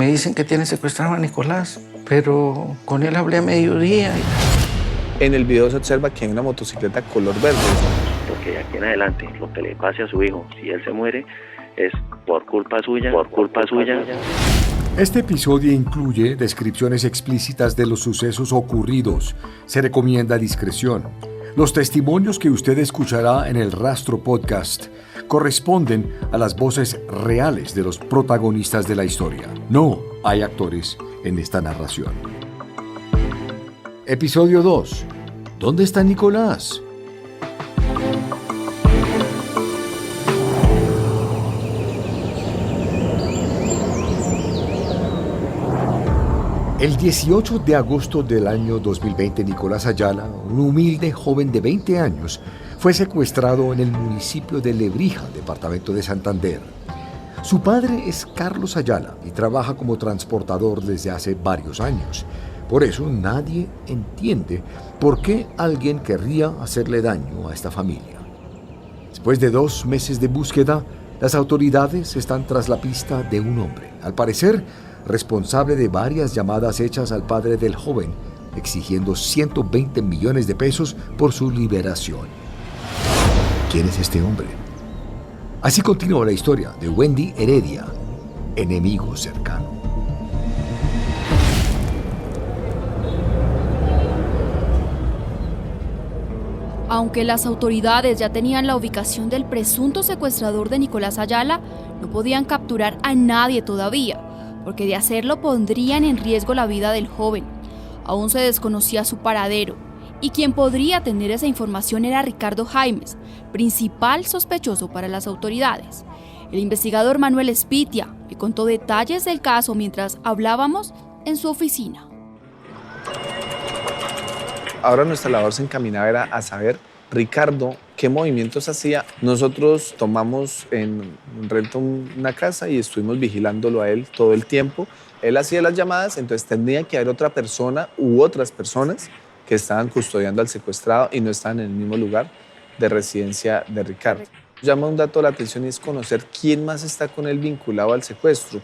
Me dicen que tienen secuestrado a Nicolás, pero con él hablé a mediodía. En el video se observa que hay una motocicleta color verde. Porque de aquí en adelante, lo que le pase a su hijo, si él se muere, es por culpa suya, por culpa suya. Este episodio incluye descripciones explícitas de los sucesos ocurridos. Se recomienda discreción. Los testimonios que usted escuchará en el Rastro Podcast corresponden a las voces reales de los protagonistas de la historia. No hay actores en esta narración. Episodio 2. ¿Dónde está Nicolás? El 18 de agosto del año 2020, Nicolás Ayala, un humilde joven de 20 años, fue secuestrado en el municipio de Lebrija, departamento de Santander. Su padre es Carlos Ayala y trabaja como transportador desde hace varios años. Por eso nadie entiende por qué alguien querría hacerle daño a esta familia. Después de 2 meses de búsqueda, las autoridades están tras la pista de un hombre, al parecer responsable de varias llamadas hechas al padre del joven, exigiendo 120 millones de pesos por su liberación. ¿Quién es este hombre? Así continúa la historia de Wendy Heredia, enemigo cercano. Aunque las autoridades ya tenían la ubicación del presunto secuestrador de Nicolás Ayala, no podían capturar a nadie todavía, porque de hacerlo pondrían en riesgo la vida del joven. Aún se desconocía su paradero, y quien podría tener esa información era Ricardo Jaimes, principal sospechoso para las autoridades. El investigador Manuel Espitia le contó detalles del caso mientras hablábamos en su oficina. Ahora nuestra labor se encaminaba era a saber, Ricardo, qué movimientos hacía. Nosotros tomamos en renta una casa y estuvimos vigilándolo a él todo el tiempo. Él hacía las llamadas, entonces tendría que haber otra persona u otras personas que estaban custodiando al secuestrado y no estaban en el mismo lugar de residencia de Ricardo. Llama un dato la atención y es conocer quién más está con él vinculado al secuestro.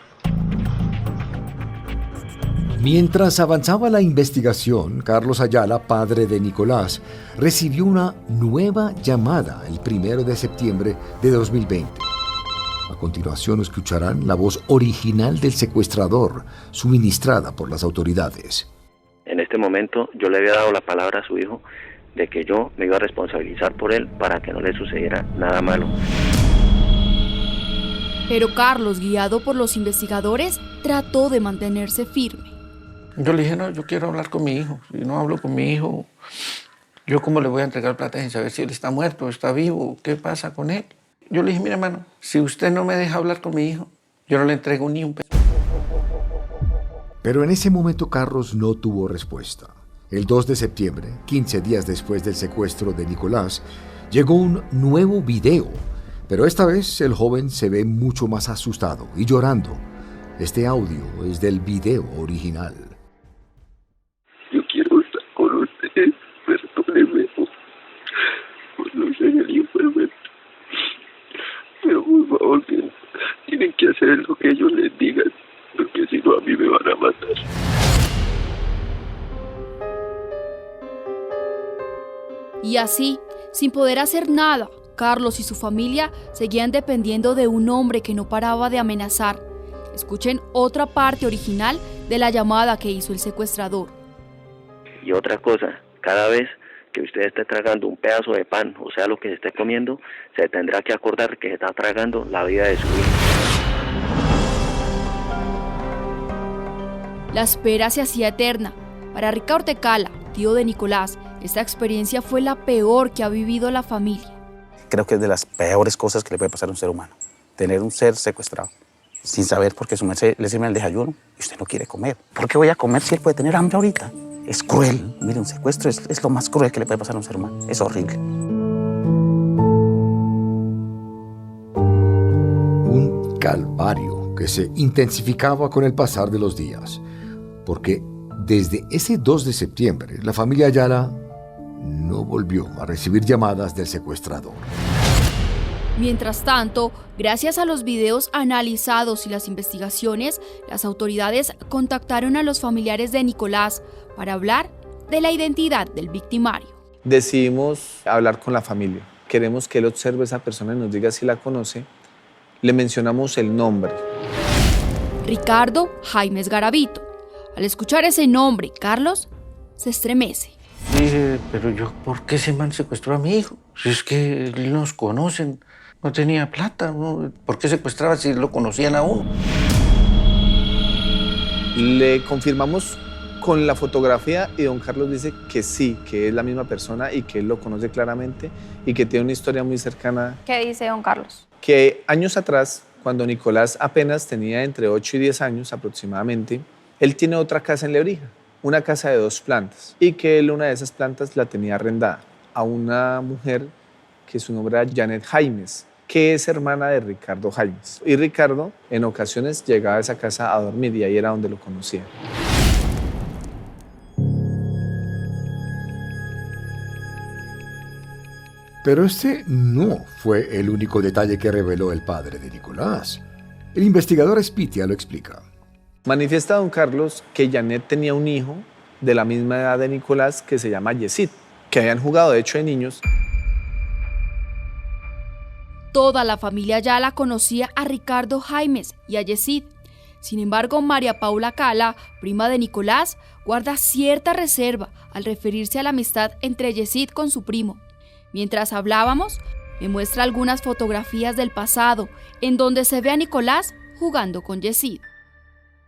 Mientras avanzaba la investigación, Carlos Ayala, padre de Nicolás, recibió una nueva llamada el 1 de septiembre de 2020. A continuación escucharán la voz original del secuestrador, suministrada por las autoridades. En este momento yo le había dado la palabra a su hijo de que yo me iba a responsabilizar por él para que no le sucediera nada malo. Pero Carlos, guiado por los investigadores, trató de mantenerse firme. Yo le dije, no, yo quiero hablar con mi hijo. Si no hablo con mi hijo, ¿yo cómo le voy a entregar plata sin saber si él está muerto o está vivo? ¿Qué pasa con él? Yo le dije, mire, hermano, si usted no me deja hablar con mi hijo, yo no le entrego ni un peso. Pero en ese momento Carlos no tuvo respuesta. El 2 de septiembre, 15 días después del secuestro de Nicolás, llegó un nuevo video. Pero esta vez el joven se ve mucho más asustado y llorando. Este audio es del video original. Yo quiero estar con ustedes, perdónenme por no ser el hijo perfecto. Pero por favor, tienen que hacer lo que ellos les digan, porque si no a mí me van a matar. Y así, sin poder hacer nada, Carlos y su familia seguían dependiendo de un hombre que no paraba de amenazar. Escuchen otra parte original de la llamada que hizo el secuestrador. Y otra cosa, cada vez que usted esté tragando un pedazo de pan, o sea, lo que se esté comiendo, se tendrá que acordar que se está tragando la vida de su hijo. La espera se hacía eterna. Para Ricardo Tecala, tío de Nicolás, esta experiencia fue la peor que ha vivido la familia. Creo que es de las peores cosas que le puede pasar a un ser humano, tener un ser secuestrado, sin saber por qué su merced le sirve el desayuno y usted no quiere comer. ¿Por qué voy a comer si él puede tener hambre ahorita? Es cruel. Mire, un secuestro es lo más cruel que le puede pasar a un ser humano. Es horrible. Un calvario que se intensificaba con el pasar de los días, porque desde ese 2 de septiembre la familia Ayala no volvió a recibir llamadas del secuestrador. Mientras tanto, gracias a los videos analizados y las investigaciones, las autoridades contactaron a los familiares de Nicolás para hablar de la identidad del victimario. Decidimos hablar con la familia. Queremos que él observe a esa persona y nos diga si la conoce. Le mencionamos el nombre. Ricardo Jaimes Garavito. Al escuchar ese nombre, Carlos se estremece. Dije, pero yo, ¿por qué ese man secuestró a mi hijo? Si es que nos conocen, no tenía plata, ¿no? ¿Por qué secuestraba si lo conocían a uno? Le confirmamos con la fotografía y don Carlos dice que sí, que es la misma persona y que él lo conoce claramente y que tiene una historia muy cercana. ¿Qué dice don Carlos? Que años atrás, cuando Nicolás apenas tenía entre 8 y 10 años aproximadamente, él tiene otra casa en Lebrija, una casa de 2 plantas, y que él una de esas plantas la tenía arrendada a una mujer que su nombre era Janet Jaimes, que es hermana de Ricardo Jaimes. Y Ricardo en ocasiones llegaba a esa casa a dormir y ahí era donde lo conocía. Pero este no fue el único detalle que reveló el padre de Nicolás. El investigador Espitia lo explica. Manifiesta don Carlos que Janet tenía un hijo de la misma edad de Nicolás que se llama Yesid, que habían jugado de hecho de niños. Toda la familia Ayala conocía a Ricardo Jaimes y a Yesid. Sin embargo, María Paula Cala, prima de Nicolás, guarda cierta reserva al referirse a la amistad entre Yesid con su primo. Mientras hablábamos, me muestra algunas fotografías del pasado en donde se ve a Nicolás jugando con Yesid.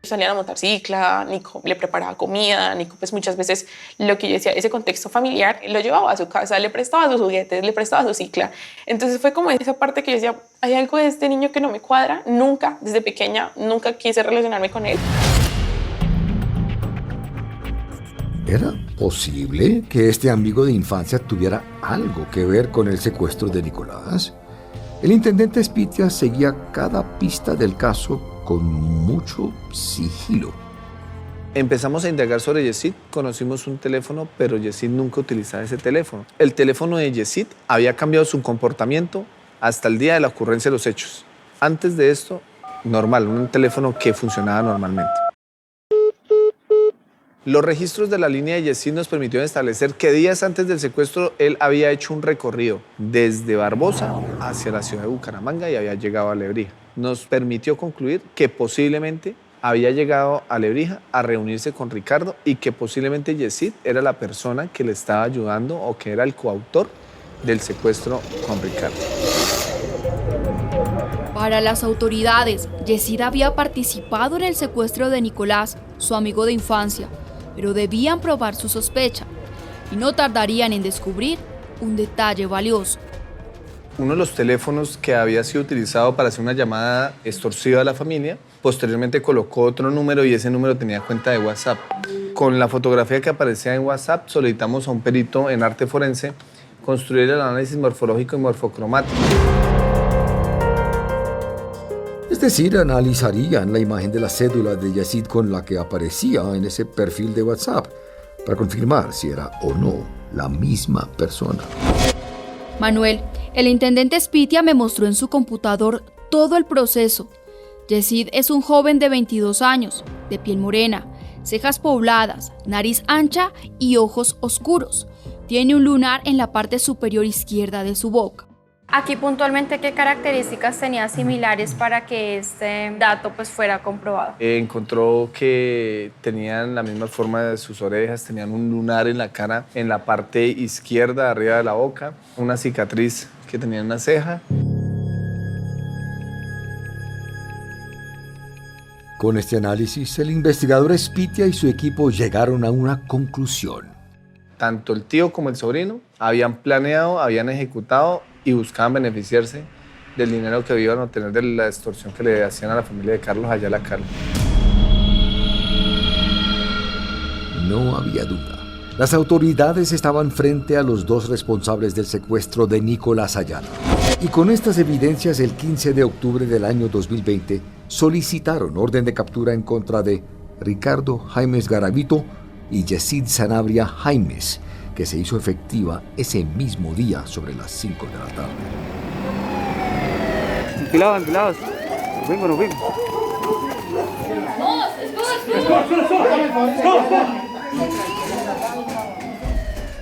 Salían a montar cicla, Nico le preparaba comida, Nico pues muchas veces lo que yo decía, ese contexto familiar, lo llevaba a su casa, le prestaba sus juguetes, le prestaba su cicla. Entonces fue como esa parte que yo decía, hay algo de este niño que no me cuadra, nunca, desde pequeña, nunca quise relacionarme con él. ¿Era posible que este amigo de infancia tuviera algo que ver con el secuestro de Nicolás? El intendente Espitia seguía cada pista del caso con mucho sigilo. Empezamos a indagar sobre Yesid, conocimos un teléfono, pero Yesid nunca utilizaba ese teléfono. El teléfono de Yesid había cambiado su comportamiento hasta el día de la ocurrencia de los hechos. Antes de esto, normal, un teléfono que funcionaba normalmente. Los registros de la línea de Yesid nos permitieron establecer que días antes del secuestro él había hecho un recorrido desde Barbosa hacia la ciudad de Bucaramanga y había llegado a Lebrija. Nos permitió concluir que posiblemente había llegado a Lebrija a reunirse con Ricardo y que posiblemente Yesid era la persona que le estaba ayudando o que era el coautor del secuestro con Ricardo. Para las autoridades, Yesid había participado en el secuestro de Nicolás, su amigo de infancia, pero debían probar su sospecha y no tardarían en descubrir un detalle valioso. Uno de los teléfonos que había sido utilizado para hacer una llamada extorsiva a la familia, posteriormente colocó otro número y ese número tenía cuenta de WhatsApp. Con la fotografía que aparecía en WhatsApp solicitamos a un perito en arte forense construir el análisis morfológico y morfocromático. Es decir, analizarían la imagen de la cédula de Yesid con la que aparecía en ese perfil de WhatsApp para confirmar si era o no la misma persona. Manuel, el intendente Espitia me mostró en su computador todo el proceso. Yesid es un joven de 22 años, de piel morena, cejas pobladas, nariz ancha y ojos oscuros. Tiene un lunar en la parte superior izquierda de su boca. Aquí puntualmente, ¿qué características tenía similares para que este dato pues fuera comprobado? Encontró que tenían la misma forma de sus orejas, tenían un lunar en la cara, en la parte izquierda, arriba de la boca, una cicatriz que tenía en una ceja. Con este análisis, el investigador Espitia y su equipo llegaron a una conclusión. Tanto el tío como el sobrino habían planeado, habían ejecutado y buscaban beneficiarse del dinero que iban a obtener de la extorsión que le hacían a la familia de Carlos Ayala Cala. No había duda. Las autoridades estaban frente a los dos responsables del secuestro de Nicolás Ayala. Y con estas evidencias, el 15 de octubre del año 2020, solicitaron orden de captura en contra de Ricardo Jaimes Garavito y Yesid Sanabria Jaimes, que se hizo efectiva ese mismo día sobre las 5 de la tarde. Enfilados. Nos fuimos.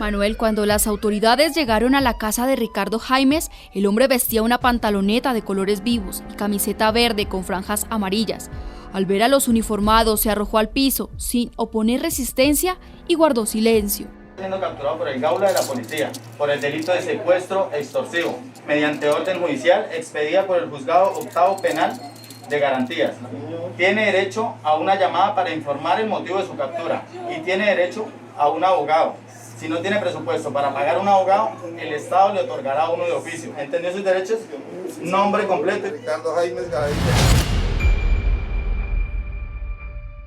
Manuel, cuando las autoridades llegaron a la casa de Ricardo Jaimes, el hombre vestía una pantaloneta de colores vivos y camiseta verde con franjas amarillas. Al ver a los uniformados, se arrojó al piso sin oponer resistencia y guardó silencio. Siendo capturado por el Gaula de la policía por el delito de secuestro extorsivo, mediante orden judicial expedida por el Juzgado Octavo Penal de Garantías. Tiene derecho a una llamada para informar el motivo de su captura y tiene derecho a un abogado. Si no tiene presupuesto para pagar un abogado, el Estado le otorgará uno de oficio. ¿Entendió sus derechos? Nombre completo: Ricardo Jaimes Garavito.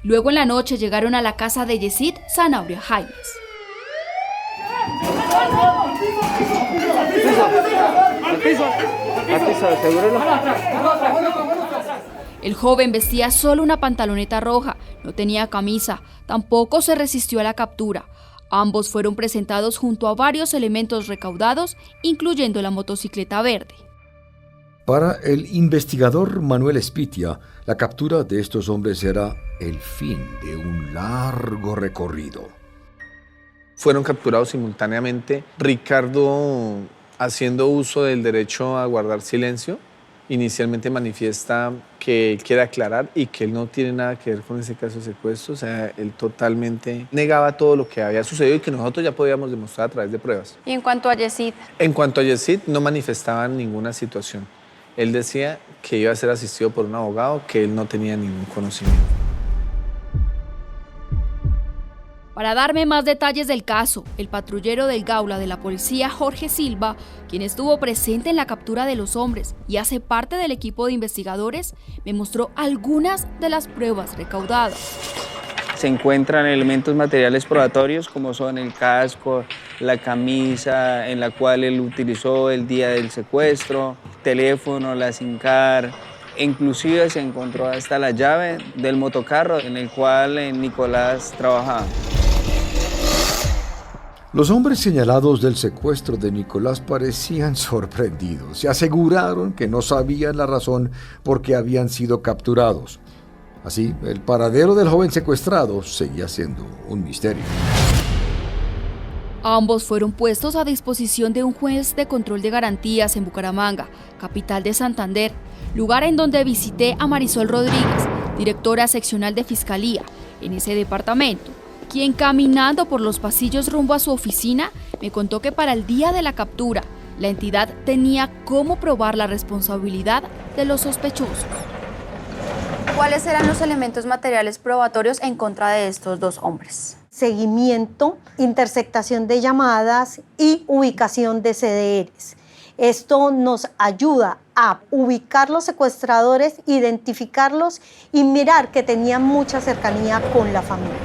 Luego en la noche llegaron a la casa de Yesid Zanabria Jaimes. El joven vestía solo una pantaloneta roja, no tenía camisa, tampoco se resistió a la captura. Ambos fueron presentados junto a varios elementos recaudados, incluyendo la motocicleta verde. Para el investigador Manuel Espitia, la captura de estos hombres era el fin de un largo recorrido. Fueron capturados simultáneamente. Ricardo, haciendo uso del derecho a guardar silencio, inicialmente manifiesta que él quiere aclarar y que él no tiene nada que ver con ese caso de secuestro. O sea, él totalmente negaba todo lo que había sucedido y que nosotros ya podíamos demostrar a través de pruebas. Y en cuanto a Yesid. En cuanto a Yesid, no manifestaba ninguna situación. Él decía que iba a ser asistido por un abogado, que él no tenía ningún conocimiento. Para darme más detalles del caso, el patrullero del Gaula de la policía, Jorge Silva, quien estuvo presente en la captura de los hombres y hace parte del equipo de investigadores, me mostró algunas de las pruebas recaudadas. Se encuentran elementos materiales probatorios como son el casco, la camisa en la cual él utilizó el día del secuestro, teléfono, la SIM card. Inclusive se encontró hasta la llave del motocarro en el cual Nicolás trabajaba. Los hombres señalados del secuestro de Nicolás parecían sorprendidos. Se aseguraron que no sabían la razón por qué habían sido capturados. Así, el paradero del joven secuestrado seguía siendo un misterio. Ambos fueron puestos a disposición de un juez de control de garantías en Bucaramanga, capital de Santander, lugar en donde visité a Marisol Rodríguez, directora seccional de Fiscalía en ese departamento, quien caminando por los pasillos rumbo a su oficina me contó que para el día de la captura, la entidad tenía cómo probar la responsabilidad de los sospechosos. ¿Cuáles eran los elementos materiales probatorios en contra de estos dos hombres? Seguimiento, interceptación de llamadas y ubicación de CDRs. Esto nos ayuda a ubicar los secuestradores, identificarlos y mirar que tenían mucha cercanía con la familia.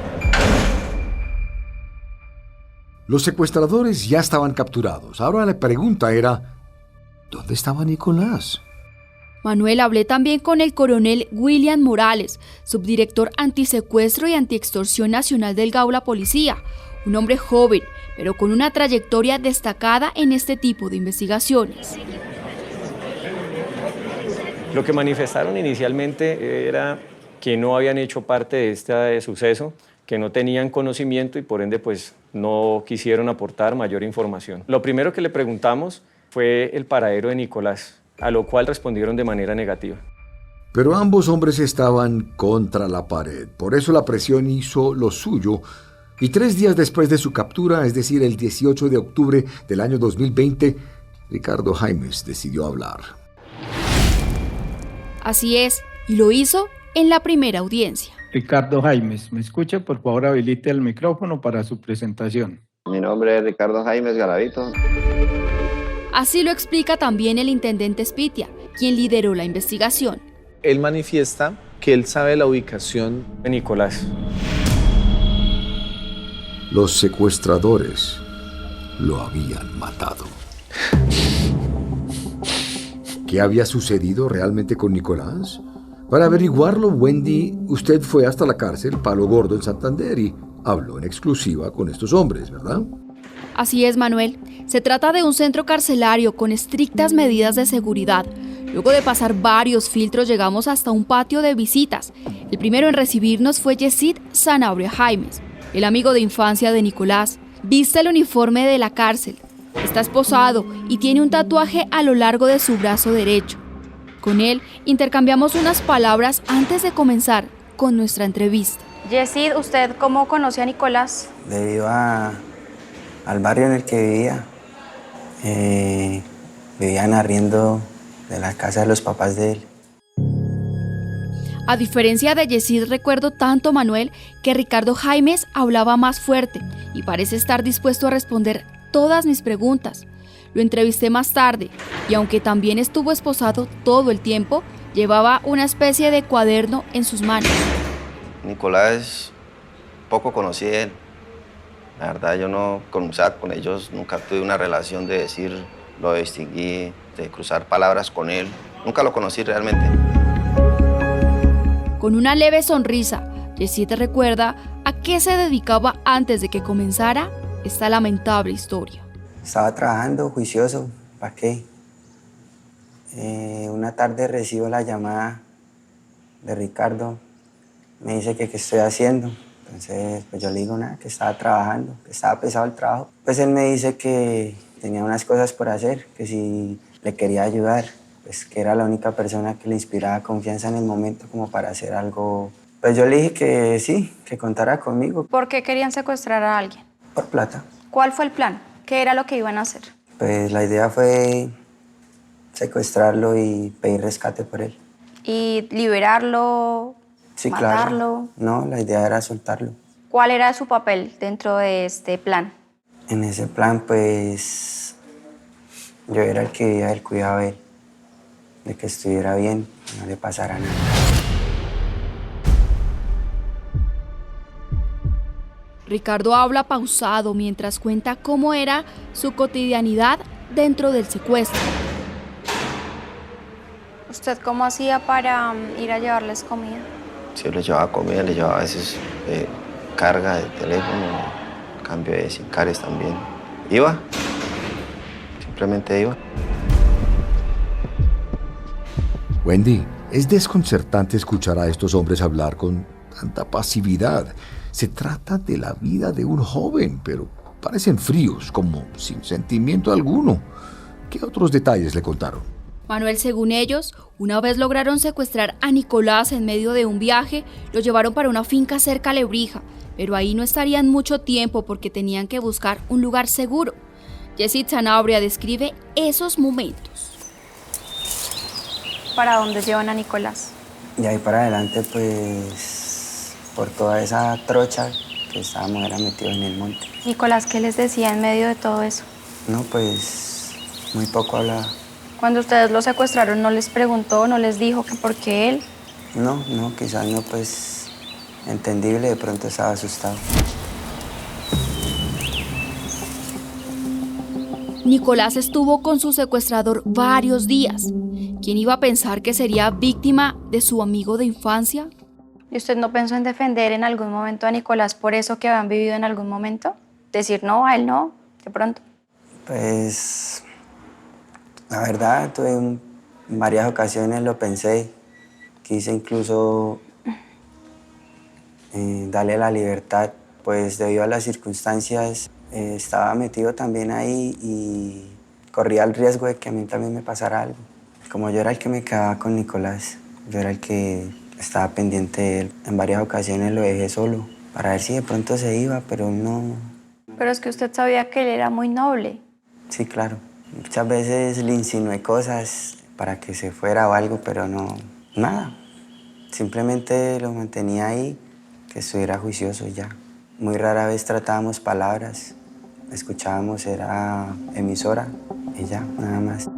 Los secuestradores ya estaban capturados. Ahora la pregunta era, ¿dónde estaba Nicolás? Manuel, hablé también con el coronel William Morales, subdirector antisecuestro y antiextorsión nacional del Gaula Policía, un hombre joven, pero con una trayectoria destacada en este tipo de investigaciones. Lo que manifestaron inicialmente era que no habían hecho parte de este suceso, que no tenían conocimiento y por ende pues no quisieron aportar mayor información. Lo primero que le preguntamos fue el paradero de Nicolás, a lo cual respondieron de manera negativa. Pero ambos hombres estaban contra la pared, por eso la presión hizo lo suyo, y 3 días después de su captura, es decir, el 18 de octubre del año 2020, Ricardo Jaimes decidió hablar. Así es, y lo hizo en la primera audiencia. Ricardo Jaimes, ¿me escucha? Por favor, habilite el micrófono para su presentación. Mi nombre es Ricardo Jaimes Garavito. Así lo explica también el intendente Espitia, quien lideró la investigación. Él manifiesta que él sabe la ubicación de Nicolás. Los secuestradores lo habían matado. ¿Qué había sucedido realmente con Nicolás? Para averiguarlo, Wendy, usted fue hasta la cárcel Palo Gordo en Santander y habló en exclusiva con estos hombres, ¿verdad? Así es, Manuel. Se trata de un centro carcelario con estrictas medidas de seguridad. Luego de pasar varios filtros llegamos hasta un patio de visitas. El primero en recibirnos fue Yesid Sanabria Jaimes, el amigo de infancia de Nicolás. Viste el uniforme de la cárcel, está esposado y tiene un tatuaje a lo largo de su brazo derecho. Con él intercambiamos unas palabras antes de comenzar con nuestra entrevista. Yesid, ¿usted cómo conoce a Nicolás? Debido al barrio en el que vivía. Vivían arriendo de la casa de los papás de él. A diferencia de Yesid, recuerdo tanto a Manuel que Ricardo Jaimes hablaba más fuerte y parece estar dispuesto a responder todas mis preguntas. Lo entrevisté más tarde y aunque también estuvo esposado todo el tiempo, llevaba una especie de cuaderno en sus manos. Nicolás, poco conocí de él. La verdad, yo no conocía con ellos, nunca tuve una relación de decir, lo distinguí, de cruzar palabras con él. Nunca lo conocí realmente. Con una leve sonrisa, Yesid recuerda a qué se dedicaba antes de que comenzara esta lamentable historia. Estaba trabajando juicioso, ¿para qué? Una tarde recibo la llamada de Ricardo. Me dice que qué estoy haciendo. Entonces, pues yo le digo nada, que estaba trabajando, que estaba pesado el trabajo. Pues él me dice que tenía unas cosas por hacer, que si le quería ayudar, pues que era la única persona que le inspiraba confianza en el momento como para hacer algo. Pues yo le dije que sí, que contara conmigo. ¿Por qué querían secuestrar a alguien? Por plata. ¿Cuál fue el plan? ¿Qué era lo que iban a hacer? Pues la idea fue secuestrarlo y pedir rescate por él. ¿Y liberarlo? Sí, matarlo? Claro. No, la idea era soltarlo. ¿Cuál era su papel dentro de este plan? En ese plan, pues, yo era el que el cuidaba de él, de que estuviera bien, no le pasara nada. Ricardo habla pausado mientras cuenta cómo era su cotidianidad dentro del secuestro. ¿Usted cómo hacía para ir a llevarles comida? Sí, le llevaba comida, le llevaba a veces carga de teléfono, cambio de SIM cards también. Iba, simplemente iba. Wendy, es desconcertante escuchar a estos hombres hablar con tanta pasividad. Se trata de la vida de un joven, pero parecen fríos, como sin sentimiento alguno. ¿Qué otros detalles le contaron? Manuel, según ellos, una vez lograron secuestrar a Nicolás en medio de un viaje, lo llevaron para una finca cerca a Lebrija, pero ahí no estarían mucho tiempo porque tenían que buscar un lugar seguro. Yesid Sanabria describe esos momentos. ¿Para dónde llevan a Nicolás? Y ahí para adelante, pues, por toda esa trocha que estábamos era metidos en el monte. Nicolás, ¿qué les decía en medio de todo eso? No, pues, muy poco hablaba. Cuando ustedes lo secuestraron, ¿no les preguntó, no les dijo que por qué él? No, quizás no, pues, entendible, de pronto estaba asustado. Nicolás estuvo con su secuestrador varios días. ¿Quién iba a pensar que sería víctima de su amigo de infancia? ¿Y usted no pensó en defender en algún momento a Nicolás por eso que habían vivido en algún momento? Decir no, a él no, de pronto. Pues, la verdad, en varias ocasiones lo pensé. Quise incluso darle la libertad, pues debido a las circunstancias estaba metido también ahí y corría el riesgo de que a mí también me pasara algo. Como yo era el que me quedaba con Nicolás, yo era el que estaba pendiente de él. En varias ocasiones lo dejé solo para ver si de pronto se iba, pero no. Pero es que usted sabía que él era muy noble. Sí, claro. Muchas veces le insinué cosas para que se fuera o algo, pero no, nada. Simplemente lo mantenía ahí, que estuviera juicioso ya. Muy rara vez tratábamos palabras, escuchábamos, era emisora y ya, nada más.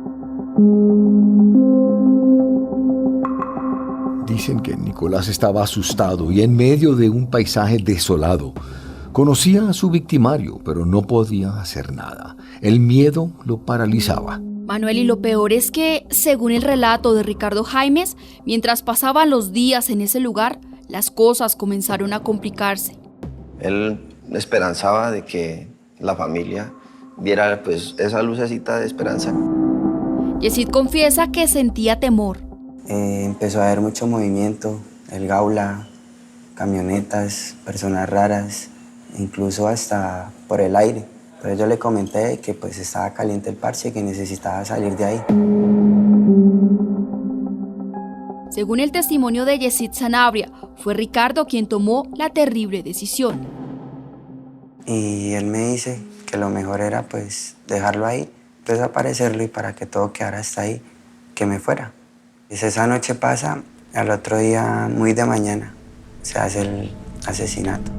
Dicen que Nicolás estaba asustado y en medio de un paisaje desolado. Conocía a su victimario, pero no podía hacer nada. El miedo lo paralizaba. Manuel, y lo peor es que, según el relato de Ricardo Jaimes, mientras pasaban los días en ese lugar, las cosas comenzaron a complicarse. Él esperanzaba de que la familia viera pues esa lucecita de esperanza. Yesid confiesa que sentía temor. Empezó a haber mucho movimiento, el Gaula, camionetas, personas raras, incluso hasta por el aire. Entonces yo le comenté que pues estaba caliente el parche y que necesitaba salir de ahí. Según el testimonio de Yesid Sanabria, fue Ricardo quien tomó la terrible decisión. Y él me dice que lo mejor era pues dejarlo ahí, desaparecerlo y para que todo quedara hasta ahí, que me fuera. Pues esa noche pasa, al otro día muy de mañana se hace el asesinato.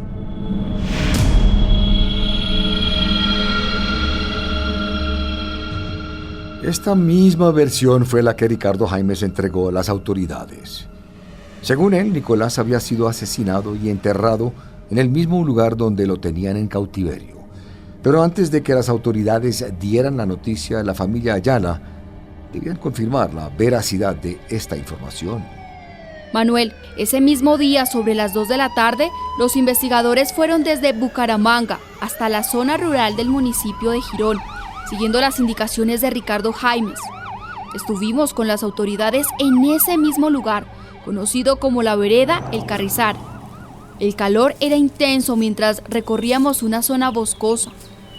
Esta misma versión fue la que Ricardo Jaimes entregó a las autoridades. Según él, Nicolás había sido asesinado y enterrado en el mismo lugar donde lo tenían en cautiverio. Pero antes de que las autoridades dieran la noticia, la familia Ayala debían confirmar la veracidad de esta información. Manuel, ese mismo día, sobre las 2 de la tarde, los investigadores fueron desde Bucaramanga hasta la zona rural del municipio de Girón, siguiendo las indicaciones de Ricardo Jaimes. Estuvimos con las autoridades en ese mismo lugar, conocido como la vereda El Carrizal. El calor era intenso mientras recorríamos una zona boscosa,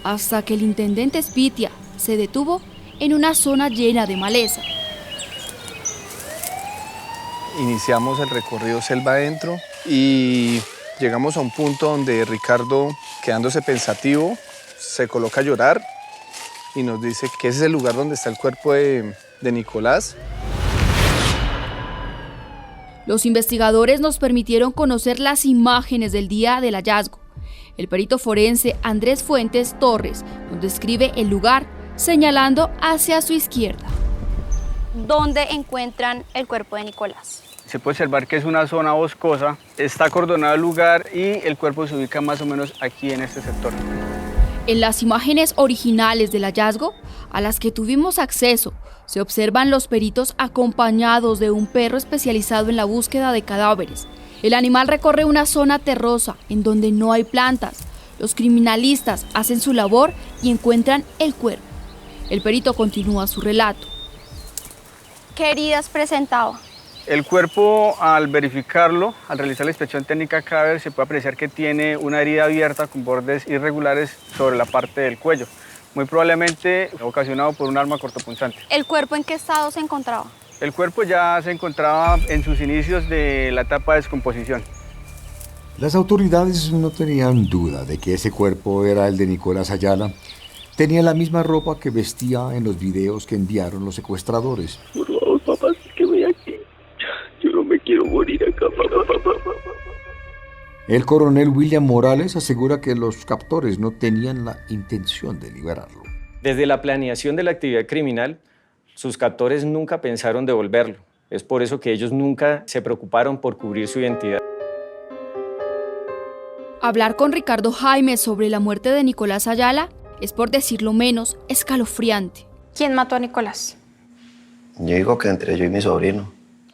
hasta que el intendente Spitia se detuvo en una zona llena de maleza. Iniciamos el recorrido selva adentro y llegamos a un punto donde Ricardo, quedándose pensativo, se coloca a llorar y nos dice que ese es el lugar donde está el cuerpo de Nicolás. Los investigadores nos permitieron conocer las imágenes del día del hallazgo. El perito forense Andrés Fuentes Torres nos describe el lugar señalando hacia su izquierda. ¿Dónde encuentran el cuerpo de Nicolás? Se puede observar que es una zona boscosa, está acordonado el lugar y el cuerpo se ubica más o menos aquí en este sector. En las imágenes originales del hallazgo, a las que tuvimos acceso, se observan los peritos acompañados de un perro especializado en la búsqueda de cadáveres. El animal recorre una zona terrosa en donde no hay plantas. Los criminalistas hacen su labor y encuentran el cuerpo. El perito continúa su relato. ¿Qué heridas presentaba? El cuerpo, al verificarlo, al realizar la inspección técnica cadáver, se puede apreciar que tiene una herida abierta con bordes irregulares sobre la parte del cuello, muy probablemente ocasionado por un arma cortopunzante. ¿El cuerpo en qué estado se encontraba? El cuerpo ya se encontraba en sus inicios de la etapa de descomposición. Las autoridades no tenían duda de que ese cuerpo era el de Nicolás Ayala. Tenía la misma ropa que vestía en los videos que enviaron los secuestradores. Por favor, papá, sáqueme de aquí. Yo no me quiero morir acá, papá. El coronel William Morales asegura que los captores no tenían la intención de liberarlo. Desde la planeación de la actividad criminal, sus captores nunca pensaron devolverlo. Es por eso que ellos nunca se preocuparon por cubrir su identidad. Hablar con Ricardo Jaimes sobre la muerte de Nicolás Ayala es, por decirlo menos, escalofriante. ¿Quién mató a Nicolás? Yo digo que entre yo y mi sobrino.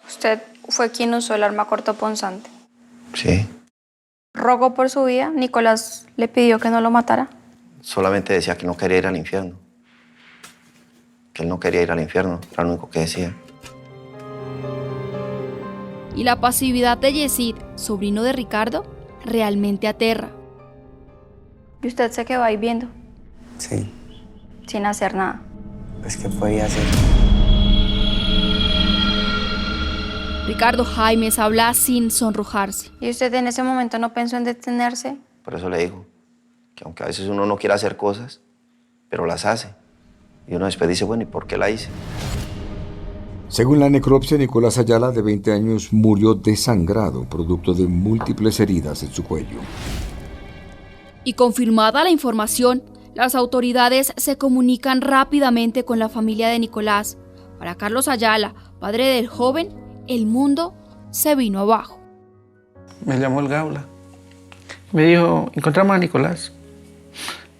¿Usted fue quien usó el arma cortopunzante? Sí. ¿Rogó por su vida? ¿Nicolás le pidió que no lo matara? Solamente decía que no quería ir al infierno. Que él no quería ir al infierno, era lo único que decía. Y la pasividad de Yesid, sobrino de Ricardo, realmente aterra. ¿Y usted se quedó ahí viendo? Sí. Sin hacer nada. Pues, ¿qué podía hacer? Ricardo Jaimes habla sin sonrojarse. ¿Y usted en ese momento no pensó en detenerse? Por eso le digo que aunque a veces uno no quiere hacer cosas, pero las hace. Y uno después dice, bueno, ¿y por qué la hice? Según la necropsia, Nicolás Ayala, de 20 años, murió desangrado, producto de múltiples heridas en su cuello. Y confirmada la información, las autoridades se comunican rápidamente con la familia de Nicolás. Para Carlos Ayala, padre del joven, el mundo se vino abajo. Me llamó el Gaula. Me dijo, encontramos a Nicolás.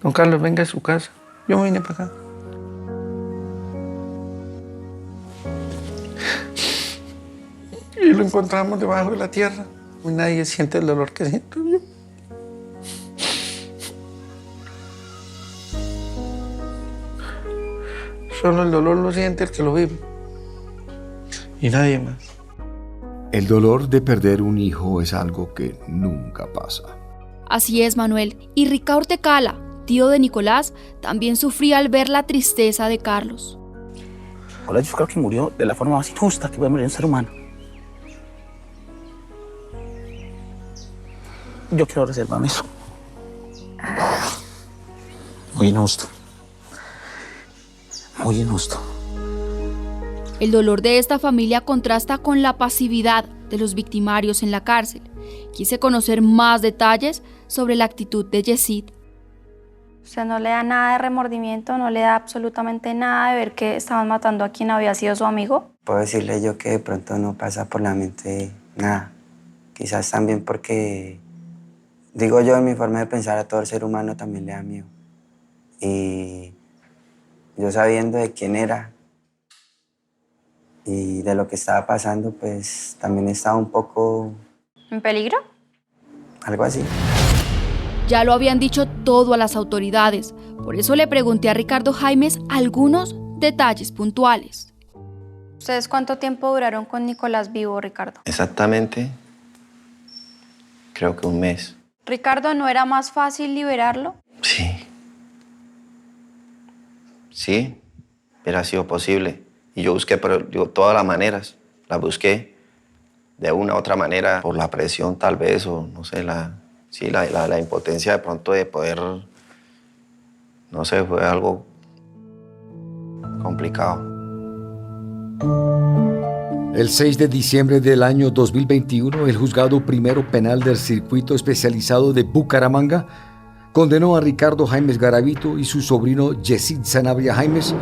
Don Carlos, venga a su casa. Yo me vine para acá. Y lo encontramos debajo de la tierra. Y nadie siente el dolor que siento yo. Solo el dolor lo siente el que lo vive. Y nadie más. El dolor de perder un hijo es algo que nunca pasa. Así es, Manuel. Y Ricardo Ortecala, tío de Nicolás, también sufría al ver la tristeza de Carlos. Nicolás, yo creo que murió de la forma más injusta que puede morir un ser humano. Yo quiero reservarme eso. Muy injusto. Muy injusto. El dolor de esta familia contrasta con la pasividad de los victimarios en la cárcel. Quise conocer más detalles sobre la actitud de Yesid. ¿Usted no le da nada de remordimiento, no le da absolutamente nada de ver que estaban matando a quien había sido su amigo? Puedo decirle yo que de pronto no pasa por la mente nada. Quizás también porque, digo yo, en mi forma de pensar, a todo el ser humano también le da miedo. Y yo sabiendo de quién era y de lo que estaba pasando, pues también estaba un poco... ¿En peligro? Algo así. Ya lo habían dicho todo a las autoridades. Por eso le pregunté a Ricardo Jaimes algunos detalles puntuales. ¿Ustedes cuánto tiempo duraron con Nicolás vivo, Ricardo? Exactamente, creo que un mes. Ricardo, ¿no era más fácil liberarlo? Sí, hubiera sido posible. Y yo busqué todas las maneras, las busqué de una u otra manera, por la presión tal vez, o no sé, la impotencia de pronto de poder, no sé, fue algo complicado. El 6 de diciembre del año 2021, el Juzgado Primero Penal del Circuito Especializado de Bucaramanga condenó a Ricardo Jaimes Garavito y su sobrino Yesid Sanabria Jaimes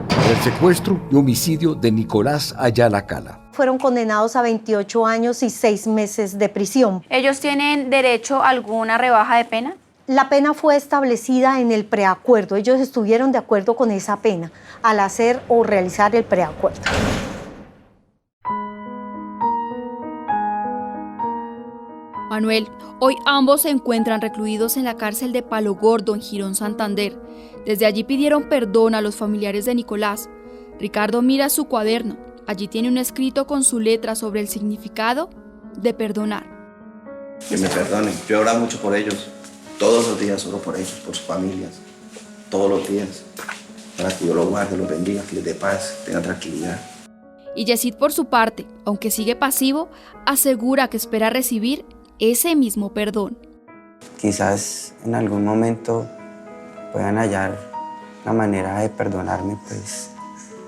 por el secuestro y homicidio de Nicolás Ayala Cala. Fueron condenados a 28 años y 6 meses de prisión. ¿Ellos tienen derecho a alguna rebaja de pena? La pena fue establecida en el preacuerdo. Ellos estuvieron de acuerdo con esa pena al hacer o realizar el preacuerdo. Manuel, hoy ambos se encuentran recluidos en la cárcel de Palo Gordo, en Girón, Santander. Desde allí pidieron perdón a los familiares de Nicolás. Ricardo mira su cuaderno. Allí tiene un escrito con su letra sobre el significado de perdonar. Que me perdonen. Yo he orado mucho por ellos. Todos los días oro por ellos, por sus familias. Todos los días. Para que yo los guarde, los bendiga, que les dé paz, tengan tranquilidad. Y Yesid, por su parte, aunque sigue pasivo, asegura que espera recibir ese mismo perdón. Quizás en algún momento puedan hallar la manera de perdonarme, pues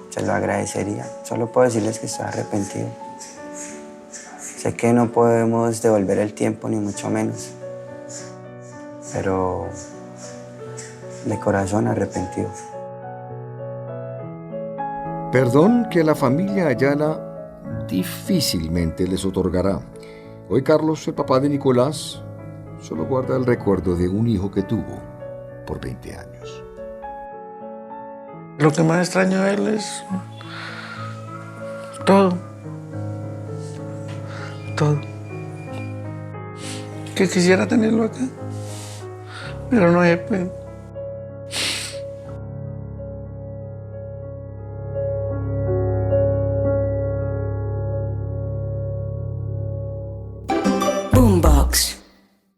se lo agradecería. Solo puedo decirles que estoy arrepentido. Sé que no podemos devolver el tiempo, ni mucho menos, pero de corazón arrepentido. Perdón que la familia Ayala difícilmente les otorgará. Hoy Carlos, el papá de Nicolás, solo guarda el recuerdo de un hijo que tuvo por 20 años. Lo que más extraño de él es todo. Todo. Que quisiera tenerlo acá, pero no es.